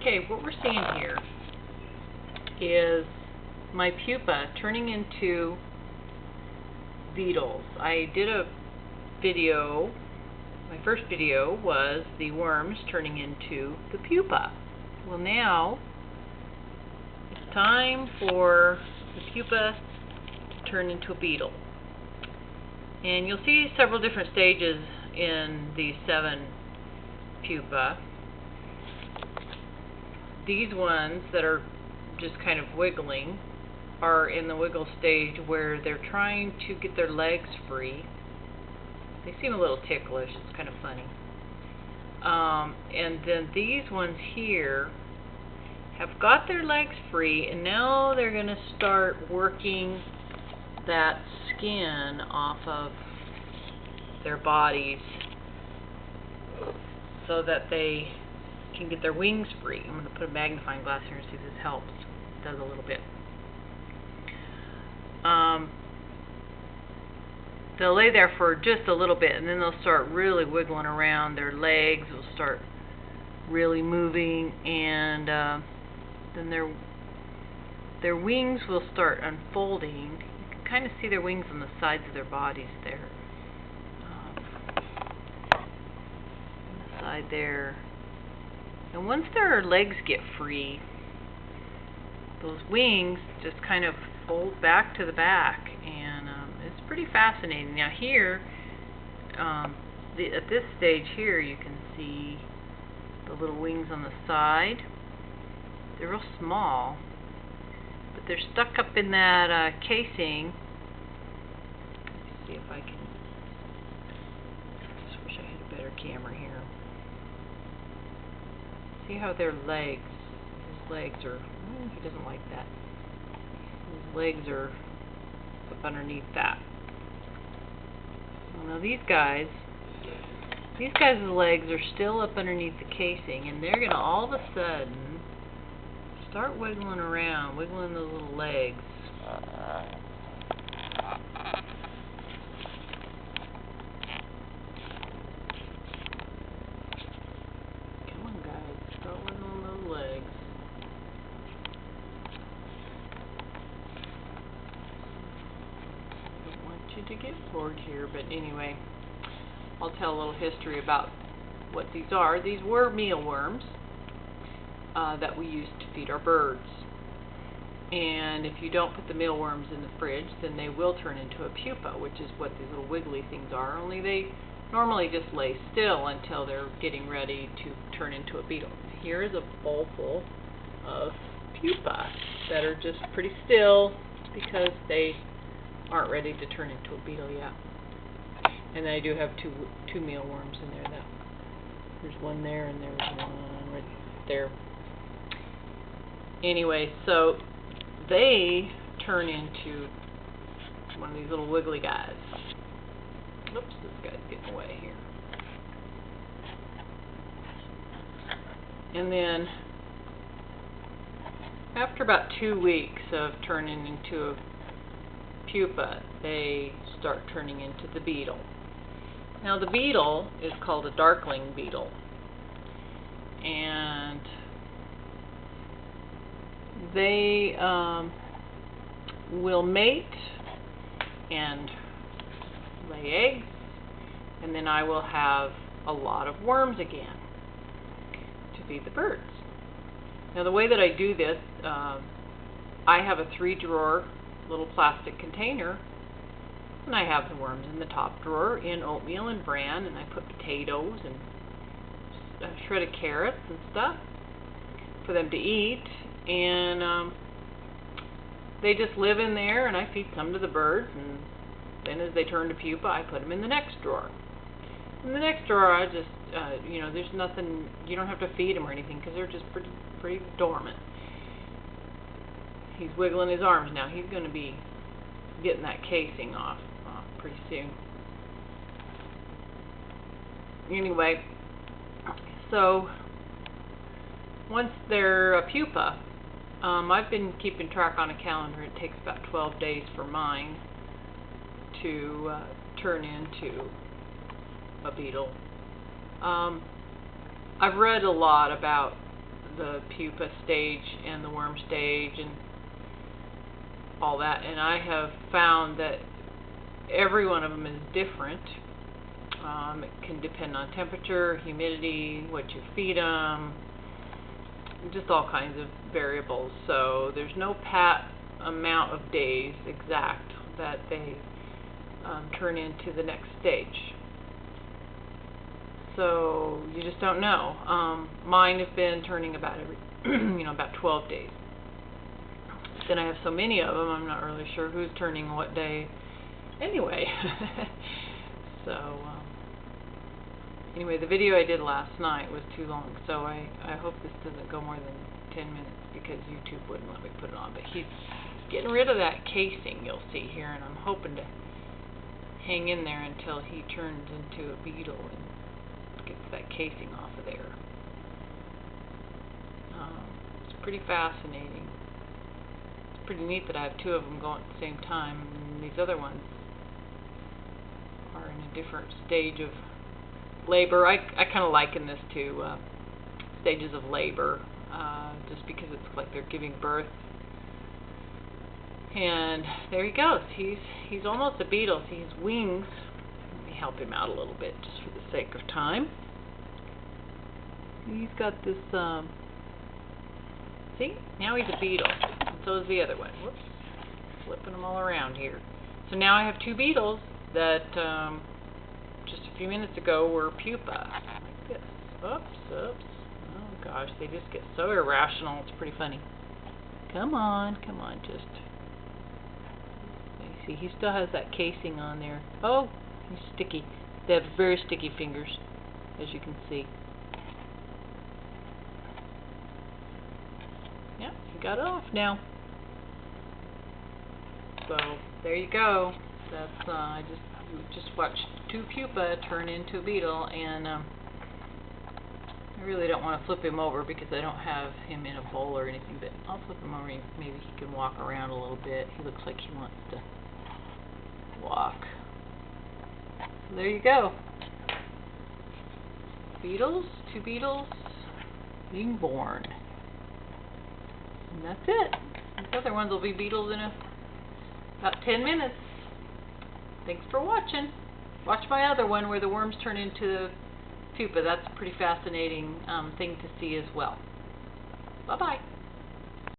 Okay, what we're seeing here is my pupa turning into beetles. I did a video, my first video was the worms turning into the pupa. Well, now it's time for the pupa to turn into a beetle. And you'll see several different stages in these 7 pupa. These ones that are just kind of wiggling are in the wiggle stage where they're trying to get their legs free. They seem a little ticklish, it's kind of funny. And then these ones here have got their legs free, and now they're going to start working that skin off of their bodies so that they can get their wings free. I'm going to put a magnifying glass here and see if this helps. It does a little bit. They'll lay there for just a little bit, and then they'll start really wiggling around. Their legs will start really moving, and then their wings will start unfolding. You can kind of see their wings on the sides of their bodies there. On the side there. And once their legs get free, those wings just kind of fold back to the back, and it's pretty fascinating. Now here, at this stage here, you can see the little wings on the side. They're real small, but they're stuck up in that casing. Let's see if I can. I just wish I had a better camera here. See how their legs, his legs are, he doesn't like that. His legs are up underneath that. Well, now these guys' legs are still up underneath the casing, and they're going to all of a sudden start wiggling around, wiggling those little legs. To get bored here, but anyway, I'll tell a little history about what these are. These were mealworms that we used to feed our birds, and if you don't put the mealworms in the fridge, then they will turn into a pupa, which is what these little wiggly things are, only they normally just lay still until they're getting ready to turn into a beetle. Here is a bowl full of pupa that are just pretty still because they aren't ready to turn into a beetle yet. And I do have two mealworms in there. There's one there, and there's one right there. Anyway, so they turn into one of these little wiggly guys. Oops, this guy's getting away here. And then after about 2 weeks of turning into a pupa, they start turning into the beetle. Now the beetle is called a darkling beetle, and they will mate and lay eggs, and then I will have a lot of worms again to feed the birds. Now the way that I do this, I have a 3-drawer little plastic container, and I have the worms in the top drawer in oatmeal and bran, and I put potatoes and shredded carrots and stuff for them to eat, and they just live in there, and I feed some to the birds, and then as they turn to pupa, I put them in the next drawer. In the next drawer, I just, there's nothing, you don't have to feed them or anything because they're just pretty dormant. He's wiggling his arms now. He's going to be getting that casing off pretty soon. Anyway, so once they're a pupa, I've been keeping track on a calendar. It takes about 12 days for mine to turn into a beetle. I've read a lot about the pupa stage and the worm stage and all that, and I have found that every one of them is different. It can depend on temperature, humidity, what you feed them, just all kinds of variables. So there's no pat amount of days exact that they turn into the next stage. So you just don't know. Mine have been turning about every, about 12 days. Then I have so many of them, I'm not really sure who's turning what day. Anyway, so anyway, the video I did last night was too long, so I hope this doesn't go more than 10 minutes because YouTube wouldn't let me put it on. But he's getting rid of that casing, you'll see here, and I'm hoping to hang in there until he turns into a beetle and gets that casing off of there. It's pretty fascinating. It's pretty neat that I have two of them going at the same time, and these other ones are in a different stage of labor. I kind of liken this to stages of labor, just because it's like they're giving birth. And there he goes. He's almost a beetle. See his wings. Let me help him out a little bit just for the sake of time. He's got this, see? Now he's a beetle. And so is the other one. Whoops. Flipping them all around here. So now I have two beetles that just a few minutes ago were pupa. Like this. Oops, oops. Oh gosh, they just get so irrational. It's pretty funny. Come on, just... See, he still has that casing on there. Oh, he's sticky. They have very sticky fingers, as you can see. Yep, he got it off now. So there you go. That's I just watched two pupa turn into a beetle, and I really don't want to flip him over because I don't have him in a bowl or anything. But I'll flip him over. And maybe he can walk around a little bit. He looks like he wants to walk. So there you go. Beetles, two beetles being born. And that's it. These other ones will be beetles in about 10 minutes. Thanks for watching. Watch my other one where the worms turn into the pupa. That's a pretty fascinating thing to see as well. Bye-bye.